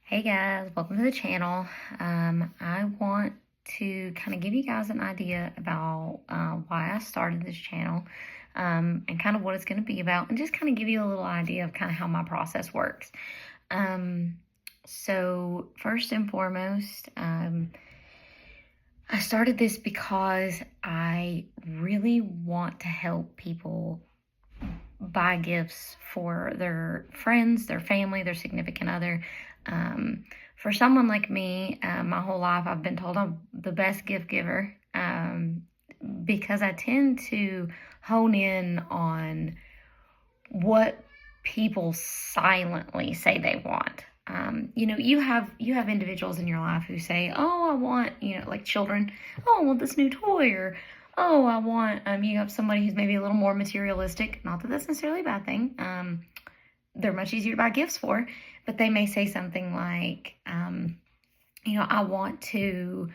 Hey guys, welcome to the channel. I want to kind of give you guys an idea about why I started this channel and kind of what it's going to be about, and just kind of give you a little idea of kind of how my process works. So first and foremost, I started this because I really want to help people buy gifts for their friends, their family, their significant other. For someone like me, my whole life I've been told I'm the best gift giver because I tend to hone in on what people silently say they want. You have individuals in your life who say, "Oh, I want," like children, "Oh, I want this new toy," or "Oh, I want." You have somebody who's maybe a little more materialistic. Not that that's necessarily a bad thing. They're much easier to buy gifts for, but they may say something like, "I want to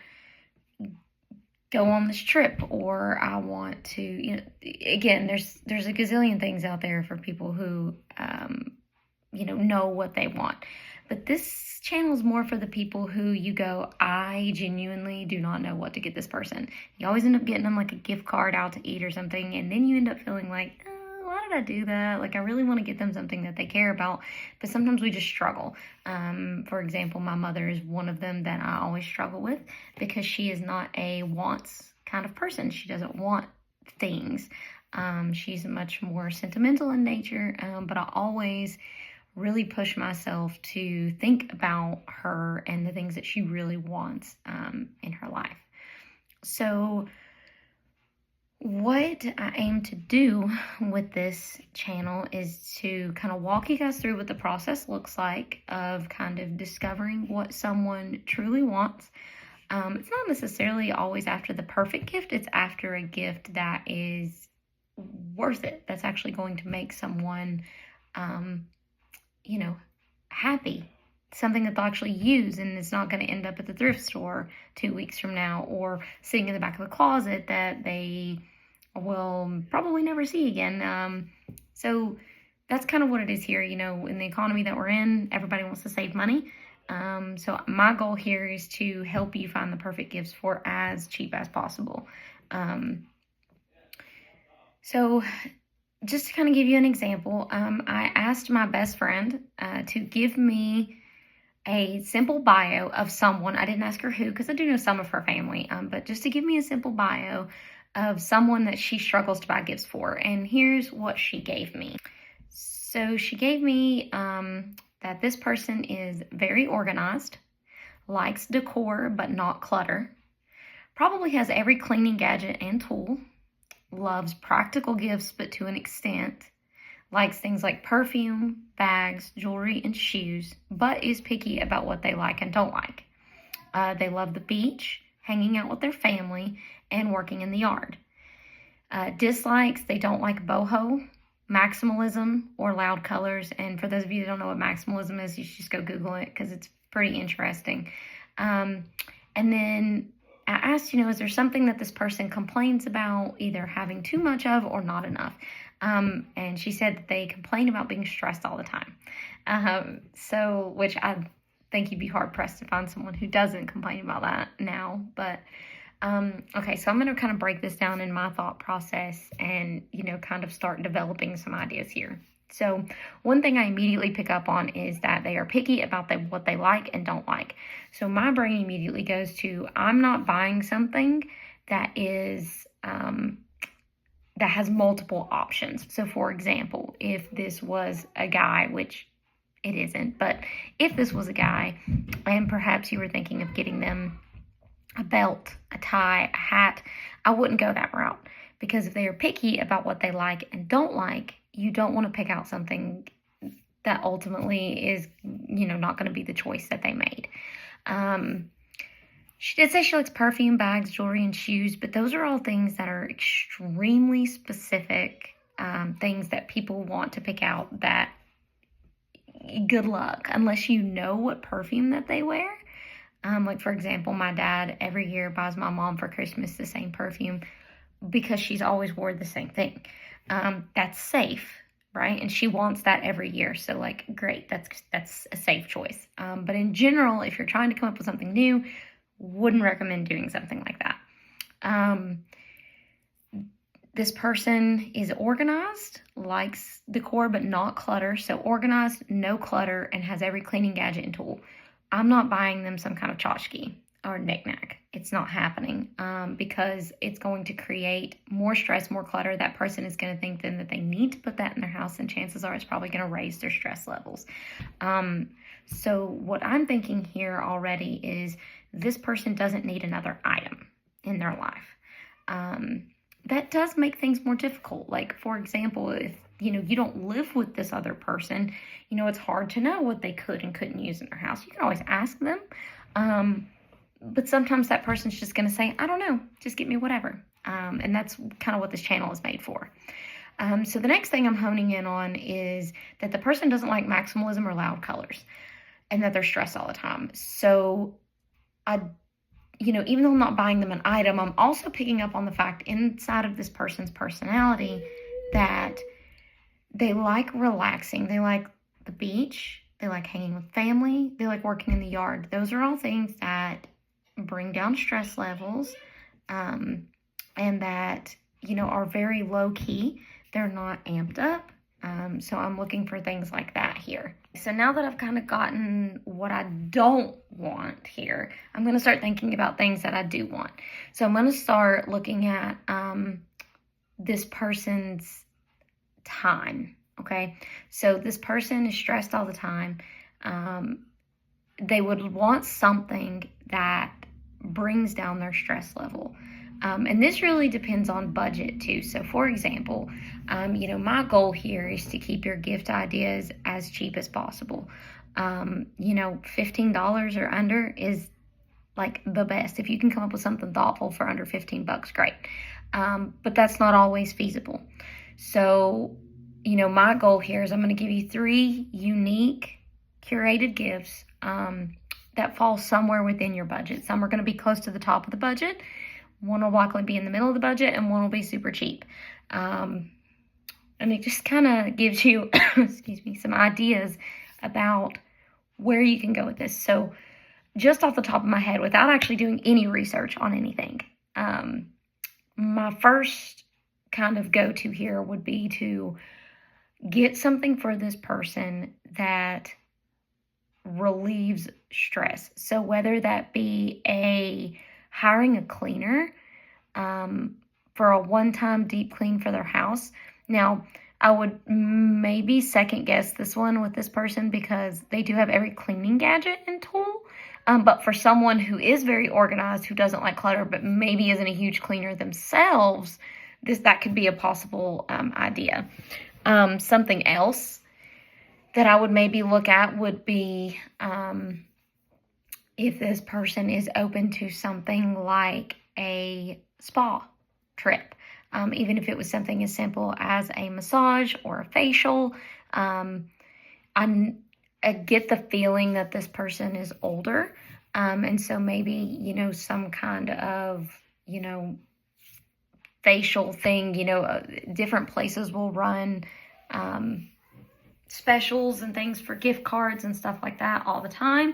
go on this trip," or "I want to," again, there's a gazillion things out there for people who, know what they want. But this channel is more for the people who you go, "I genuinely do not know what to get this person." You always end up getting them like a gift card out to eat or something, and then you end up feeling like, why did I do that? Like, I really want to get them something that they care about, but sometimes we just struggle. For example, my mother is one of them that I always struggle with because she is not a wants kind of person. She doesn't want things. She's much more sentimental in nature, but I always really push myself to think about her and the things that she really wants in her life. So what I aim to do with this channel is to kind of walk you guys through what the process looks like of kind of discovering what someone truly wants. It's not necessarily always after the perfect gift. It's after a gift that is worth it. That's actually going to make someone, happy. Something that they'll actually use, and it's not going to end up at the thrift store 2 weeks from now or sitting in the back of the closet that they will probably never see again. So that's kind of what it is here. In the economy that we're in, everybody wants to save money. So my goal here is to help you find the perfect gifts for as cheap as possible. So just to kind of give you an example, I asked my best friend to give me a simple bio of someone. I didn't ask her who, because I do know some of her family, but just to give me a simple bio of someone that she struggles to buy gifts for. And here's what she gave me. So she gave me that this person is very organized, likes decor but not clutter, probably has every cleaning gadget and tool, loves practical gifts but to an extent, likes things like perfume, bags, jewelry, and shoes, but is picky about what they like and don't like. They love the beach, hanging out with their family, and working in the yard. Dislikes, they don't like boho, maximalism, or loud colors. And for those of you who don't know what maximalism is, you should just go Google it because it's pretty interesting. And then I asked, is there something that this person complains about either having too much of or not enough? And she said that they complain about being stressed all the time. Which I think you'd be hard pressed to find someone who doesn't complain about that now. But, okay, so I'm going to kind of break this down in my thought process and, kind of start developing some ideas here. So one thing I immediately pick up on is that they are picky about what they like and don't like. So my brain immediately goes to, I'm not buying something that is, that has multiple options. So for example, if this was a guy, which it isn't, but if this was a guy and perhaps you were thinking of getting them a belt, a tie, a hat, I wouldn't go that route, because if they are picky about what they like and don't like, you don't want to pick out something that ultimately is, not going to be the choice that they made. She did say she likes perfume, bags, jewelry, and shoes, but those are all things that are extremely specific, things that people want to pick out that, good luck, unless you know what perfume that they wear. Like, for example, my dad every year buys my mom for Christmas the same perfume because she's always wore the same thing. That's safe, right? And she wants that every year. So, like, great, that's a safe choice. But in general, if you're trying to come up with something new, wouldn't recommend doing something like that. This person is organized, likes decor, but not clutter. So organized, no clutter, and has every cleaning gadget and tool. I'm not buying them some kind of tchotchke or knickknack. It's not happening because it's going to create more stress, more clutter. That person is going to think then that they need to put that in their house, and chances are it's probably going to raise their stress levels. So what I'm thinking here already is this person doesn't need another item in their life. That does make things more difficult. Like, for example, if you don't live with this other person, it's hard to know what they could and couldn't use in their house. You can always ask them. But sometimes that person's just going to say, I don't know, just get me whatever. And that's kind of what this channel is made for. So the next thing I'm honing in on is that the person doesn't like maximalism or loud colors, and that they're stressed all the time. So even though I'm not buying them an item, I'm also picking up on the fact inside of this person's personality that they like relaxing. They like the beach. They like hanging with family. They like working in the yard. Those are all things that bring down stress levels, and that, are very low key. They're not amped up. So I'm looking for things like that here. So now that I've kind of gotten what I don't want here, I'm going to start thinking about things that I do want. So I'm going to start looking at this person's time, okay? So this person is stressed all the time. They would want something that brings down their stress level. And this really depends on budget too. So for example, my goal here is to keep your gift ideas as cheap as possible. $15 or under is like the best. If you can come up with something thoughtful for under $15, great. But that's not always feasible. So, my goal here is I'm going to give you 3 unique curated gifts that fall somewhere within your budget. Some are going to be close to the top of the budget. One will likely be in the middle of the budget, and one will be super cheap. And it just kind of gives you, some ideas about where you can go with this. So just off the top of my head, without actually doing any research on anything, my first kind of go-to here would be to get something for this person that relieves stress. So whether that be hiring a cleaner for a one-time deep clean for their house. Now, I would maybe second guess this one with this person because they do have every cleaning gadget and tool. But for someone who is very organized, who doesn't like clutter, but maybe isn't a huge cleaner themselves, that could be a possible idea. Something else that I would maybe look at would be if this person is open to something like a spa trip, even if it was something as simple as a massage or a facial. I get the feeling that this person is older, and so maybe, some kind of, facial thing, different places will run specials and things for gift cards and stuff like that all the time.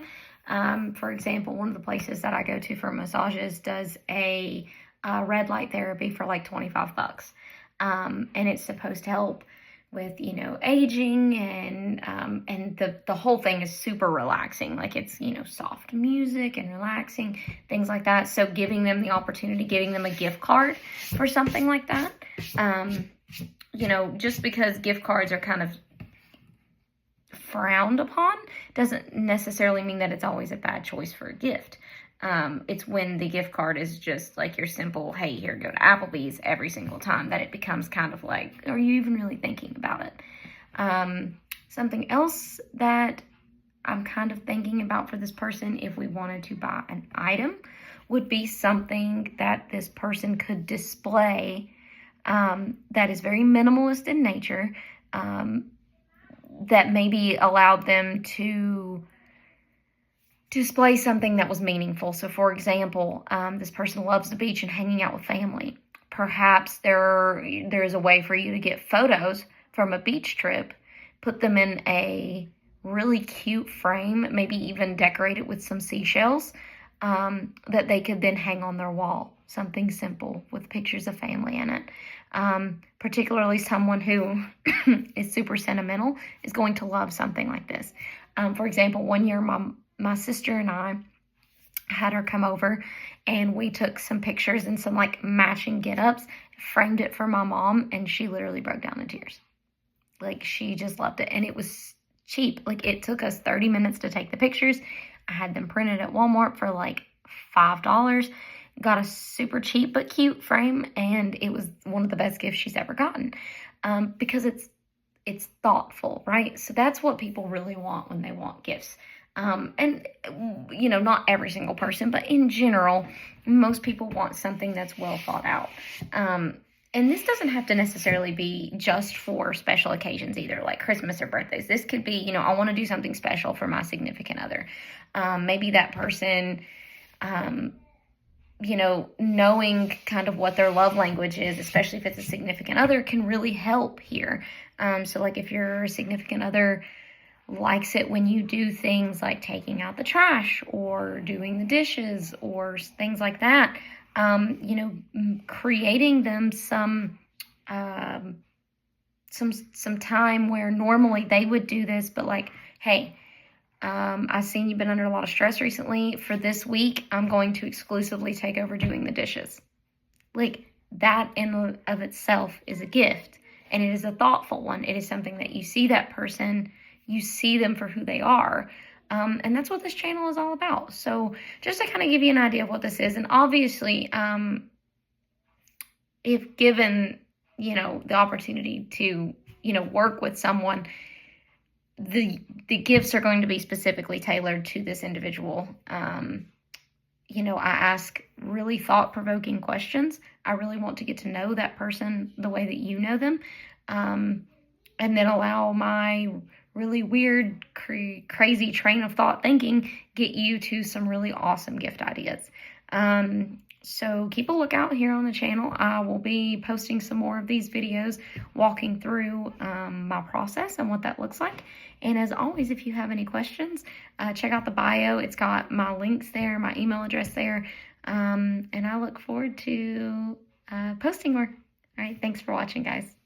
For example, one of the places that I go to for massages does a red light therapy for like $25. And it's supposed to help with, aging, and the whole thing is super relaxing. Like it's, soft music and relaxing, things like that. So giving them the opportunity, giving them a gift card for something like that. Just because gift cards are kind of frowned upon doesn't necessarily mean that it's always a bad choice for a gift. It's when the gift card is just like your simple, hey, here, go to Applebee's every single time, that it becomes kind of like, are you even really thinking about it? Something else that I'm kind of thinking about for this person, if we wanted to buy an item, would be something that this person could display that is very minimalist in nature, that maybe allowed them to display something that was meaningful. So for example, this person loves the beach and hanging out with family. Perhaps there is a way for you to get photos from a beach trip, put them in a really cute frame, maybe even decorate it with some seashells, that they could then hang on their wall. Something simple with pictures of family in it. Particularly someone who is super sentimental is going to love something like this. For example, one year my sister and I had her come over, and we took some pictures and some like matching get-ups, framed it for my mom, and she literally broke down in tears. Like, she just loved it, and it was cheap. Like, it took us 30 minutes to take the pictures. I had them printed at Walmart for like $5. Got a super cheap but cute frame, and it was one of the best gifts she's ever gotten, because it's thoughtful, right? So that's what people really want when they want gifts. And, you know, not every single person, but in general, most people want something that's well thought out. And this doesn't have to necessarily be just for special occasions either, like Christmas or birthdays. This could be, you know, I want to do something special for my significant other. Maybe that person, you know, knowing kind of what their love language is, especially if it's a significant other, can really help here. So like if your significant other likes it when you do things like taking out the trash or doing the dishes or things like that, you know, creating them some time where normally they would do this, but like, hey, I've seen you've been under a lot of stress recently. For this week, I'm going to exclusively take over doing the dishes. Like, that in of itself is a gift, and it is a thoughtful one. It is something that you see that person, you see them for who they are. And that's what this channel is all about. So just to kind of give you an idea of what this is, and obviously, if given, you know, the opportunity to, you know, work with someone, the gifts are going to be specifically tailored to this individual. You know, I ask really thought-provoking questions. I really want to get to know that person the way that you know them, and then allow my really weird, crazy train of thought thinking get you to some really awesome gift ideas. So keep a lookout here on the channel. I will be posting some more of these videos walking through my process and what that looks like. And as always, if you have any questions, check out the bio. It's got my links there, my email address there. And I look forward to posting more. All right, thanks for watching, guys.